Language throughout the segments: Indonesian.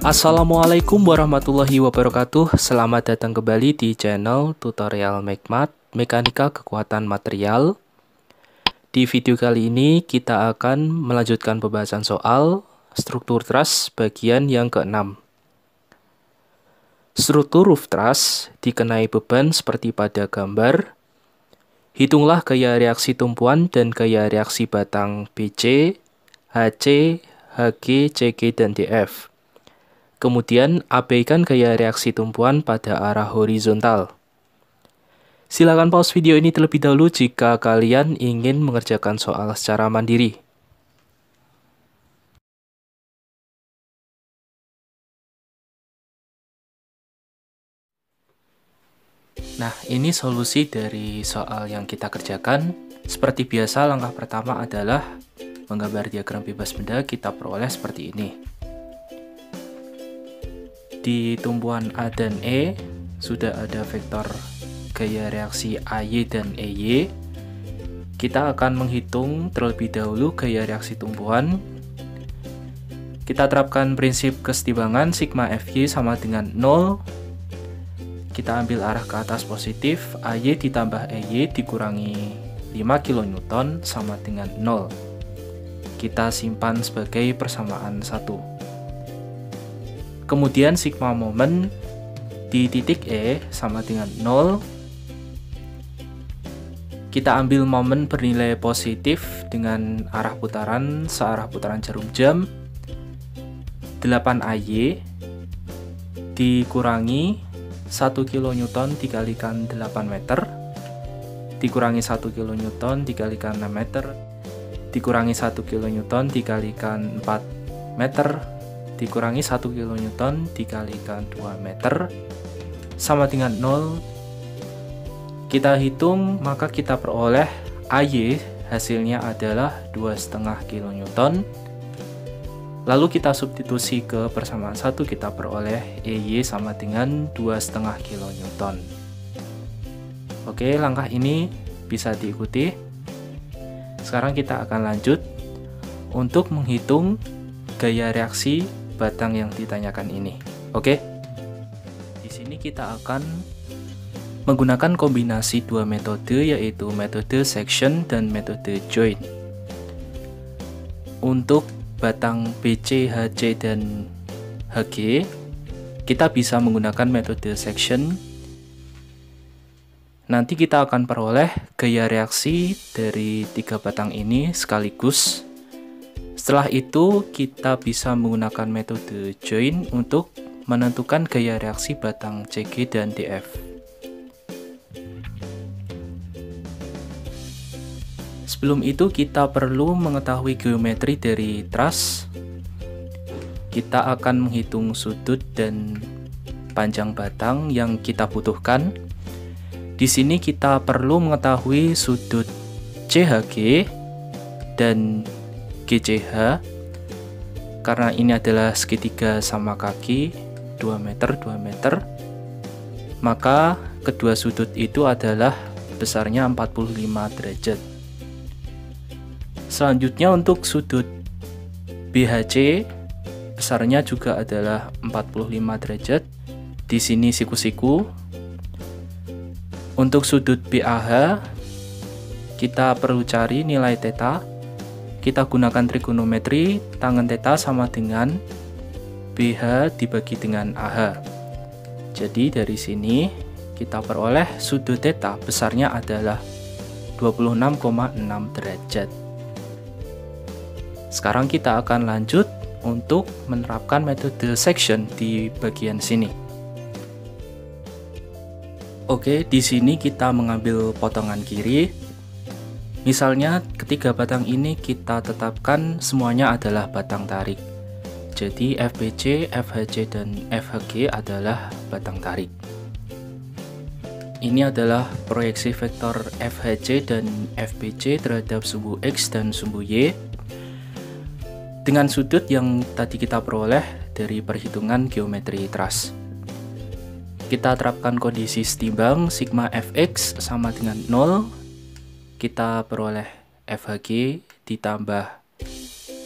Assalamualaikum warahmatullahi wabarakatuh. Selamat datang kembali di channel tutorial Mekmat Mekanika Kekuatan Material. Di video kali ini kita akan melanjutkan pembahasan soal struktur truss bagian yang ke-6. Struktur roof truss dikenai beban seperti pada gambar. Hitunglah gaya reaksi tumpuan dan gaya reaksi batang BC, HC, HG, CG, dan DF. Kemudian abaikan gaya reaksi tumpuan pada arah horizontal. Silakan pause video ini terlebih dahulu jika kalian ingin mengerjakan soal secara mandiri. Nah, ini solusi dari soal yang kita kerjakan. Seperti biasa, langkah pertama adalah menggambar diagram bebas benda. Kita peroleh seperti ini. Di tumpuan A dan E sudah ada vektor gaya reaksi AY dan EY. Kita akan menghitung terlebih dahulu gaya reaksi tumpuan. Kita terapkan prinsip kesetimbangan sigma FY sama dengan 0. Kita ambil arah ke atas positif, AY ditambah EY dikurangi 5 kN sama dengan 0. Kita simpan sebagai persamaan 1. Kemudian sigma momen di titik E sama dengan 0. Kita ambil momen bernilai positif dengan arah putaran searah putaran jarum jam. 8 AY dikurangi 1 kN dikalikan 8 meter, dikurangi 1 kN dikalikan 6 meter, dikurangi 1 kN dikalikan 4 meter, dikurangi 1 kN dikalikan 2 meter, sama dengan 0. Kita hitung, maka kita peroleh AY hasilnya adalah 2,5 kN. Lalu kita substitusi ke persamaan 1, kita peroleh EY sama dengan 2,5 kN. Oke, langkah ini bisa diikuti. Sekarang kita akan lanjut untuk menghitung gaya reaksi batang yang ditanyakan ini. Oke. Di sini kita akan menggunakan kombinasi dua metode, yaitu metode section dan metode join. Untuk batang BC, HC, dan HG, kita bisa menggunakan metode section. Nanti kita akan peroleh gaya reaksi dari 3 batang ini sekaligus. Setelah itu, kita bisa menggunakan metode join untuk menentukan gaya reaksi batang CG dan DF. Sebelum itu kita perlu mengetahui geometri dari truss. Kita akan menghitung sudut dan panjang batang yang kita butuhkan. Di sini kita perlu mengetahui sudut CHG dan GCH. Karena ini adalah segitiga sama kaki 2 meter, 2 meter. Maka kedua sudut itu adalah besarnya 45 derajat. Selanjutnya untuk sudut BHC besarnya juga adalah 45 derajat. Di sini siku-siku. Untuk sudut BAH kita perlu cari nilai theta. Kita gunakan trigonometri, tangen theta sama dengan BH dibagi dengan AH. Jadi dari sini kita peroleh sudut theta besarnya adalah 26,6 derajat. Sekarang kita akan lanjut untuk menerapkan metode section di bagian sini. Oke, di sini kita mengambil potongan kiri. Misalnya ketiga batang ini kita tetapkan semuanya adalah batang tarik. Jadi FBC, FHC, dan FHG adalah batang tarik. Ini adalah proyeksi vektor FHC dan FBC terhadap sumbu X dan sumbu Y dengan sudut yang tadi kita peroleh dari perhitungan geometri truss. Kita terapkan kondisi setimbang sigma Fx sama dengan 0. Kita peroleh FHG ditambah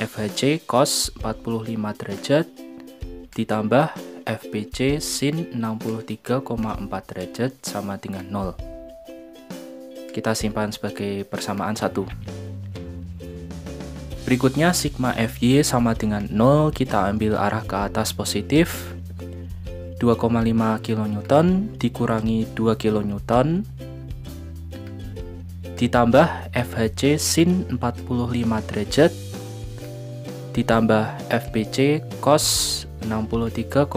FHC cos 45 derajat ditambah FBC sin 63,4 derajat sama dengan 0. Kita simpan sebagai persamaan 1. Berikutnya sigma FY sama dengan 0, kita ambil arah ke atas positif. 2,5 kN dikurangi 2 kN ditambah FHC sin 45 derajat ditambah FBC cos 63,4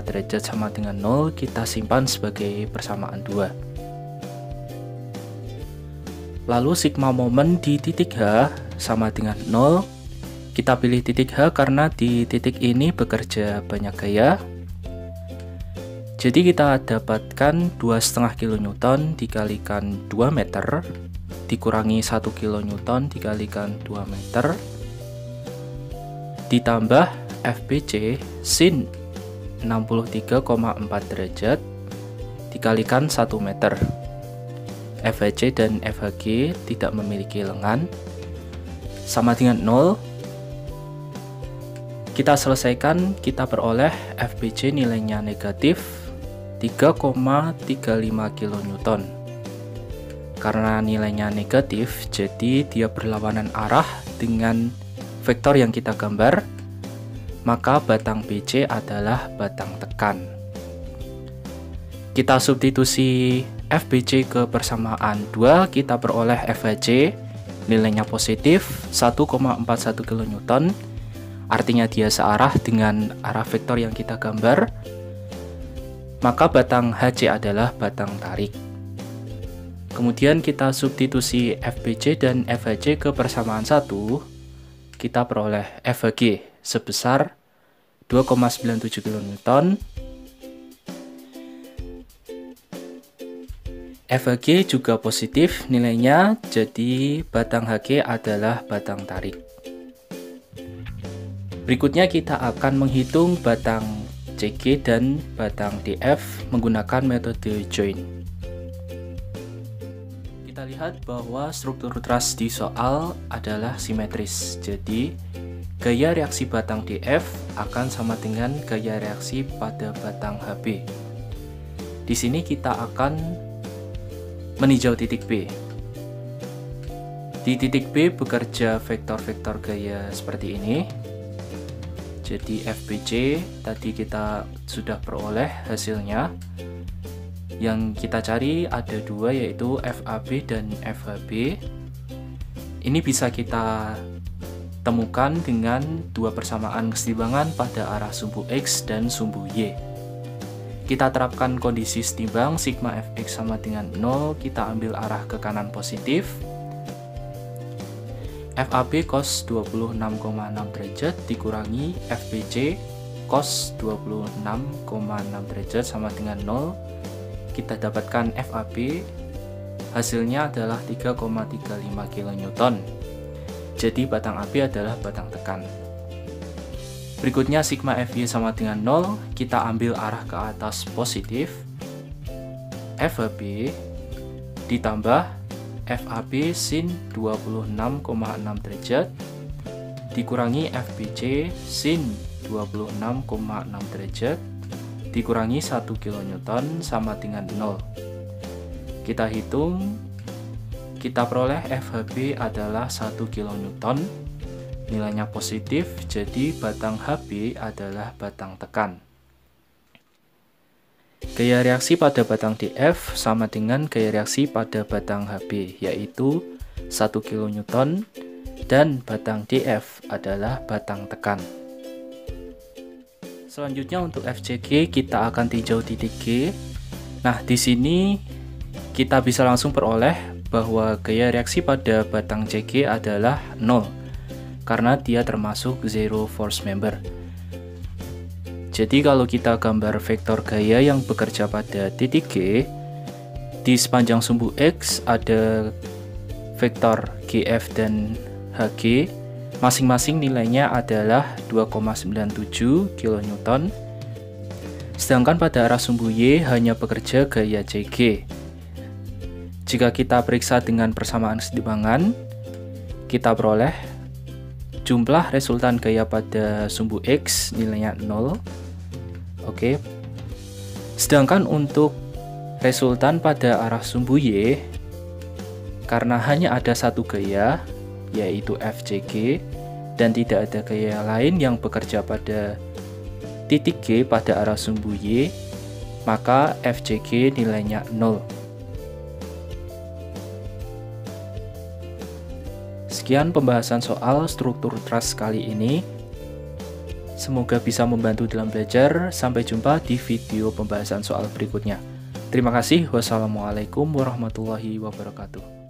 derajat sama dengan 0, kita simpan sebagai persamaan 2. Lalu sigma momen di titik H sama dengan 0. Kita pilih titik H karena di titik ini bekerja banyak gaya. Jadi kita dapatkan 2,5 kN dikalikan 2 meter dikurangi 1 kN dikalikan 2 meter ditambah FBC sin 63,4 derajat dikalikan 1 meter. FHC dan FHG tidak memiliki lengan sama dengan 0. Kita selesaikan, kita peroleh FBC nilainya negatif 3,35 kN. Karena nilainya negatif, jadi dia berlawanan arah dengan vektor yang kita gambar, maka batang BC adalah batang tekan. Kita substitusi FBC ke persamaan 2, kita peroleh FHC nilainya positif 1,41 kN, artinya dia searah dengan arah vektor yang kita gambar, maka batang HC adalah batang tarik. Kemudian kita substitusi FBC dan FHC ke persamaan 1, kita peroleh FHG sebesar 2,97 kN. FHG juga positif nilainya, jadi batang HG adalah batang tarik. Berikutnya kita akan menghitung batang CG dan batang DF menggunakan metode join. Kita lihat bahwa struktur truss di soal adalah simetris, jadi gaya reaksi batang DF akan sama dengan gaya reaksi pada batang HB. Di sini kita akan meninjau titik B. Di titik B bekerja vektor-vektor gaya seperti ini. Jadi FBC tadi kita sudah peroleh hasilnya. Yang kita cari ada dua, yaitu FAB dan FHB. Ini bisa kita temukan dengan dua persamaan kesetimbangan pada arah sumbu X dan sumbu Y. Kita terapkan kondisi setimbang sigma Fx sama dengan 0, kita ambil arah ke kanan positif. FAB cos 26,6 derajat dikurangi FBC cos 26,6 derajat sama dengan 0. Kita dapatkan FAB, hasilnya adalah 3,35 kN. Jadi batang AB adalah batang tekan. Berikutnya sigma FY sama dengan 0, kita ambil arah ke atas positif. FHB ditambah FAB sin 26,6 derajat dikurangi FBC sin 26,6 derajat dikurangi 1 kN sama dengan 0. Kita hitung, kita peroleh FHB adalah 1 kN. Nilainya positif, jadi batang HB adalah batang tekan. Gaya reaksi pada batang DF sama dengan gaya reaksi pada batang HB, yaitu 1 kN, dan batang DF adalah batang tekan. Selanjutnya untuk FCG kita akan tinjau titik G. Nah, di sini kita bisa langsung peroleh bahwa gaya reaksi pada batang CG adalah 0. Karena dia termasuk zero force member. Jadi kalau kita gambar vektor gaya yang bekerja pada titik G, di sepanjang sumbu X ada vektor GF dan HG, masing-masing nilainya adalah 2,97 kN. Sedangkan pada arah sumbu Y hanya bekerja gaya CG. Jika kita periksa dengan persamaan kesetimbangan, kita peroleh jumlah resultan gaya pada sumbu X nilainya 0, Oke. Sedangkan untuk resultan pada arah sumbu Y, karena hanya ada satu gaya, yaitu FJG, dan tidak ada gaya lain yang bekerja pada titik G pada arah sumbu Y, maka FJG nilainya 0. Sekian pembahasan soal struktur truss kali ini. Semoga bisa membantu dalam belajar. Sampai jumpa di video pembahasan soal berikutnya. Terima kasih. Wassalamualaikum warahmatullahi wabarakatuh.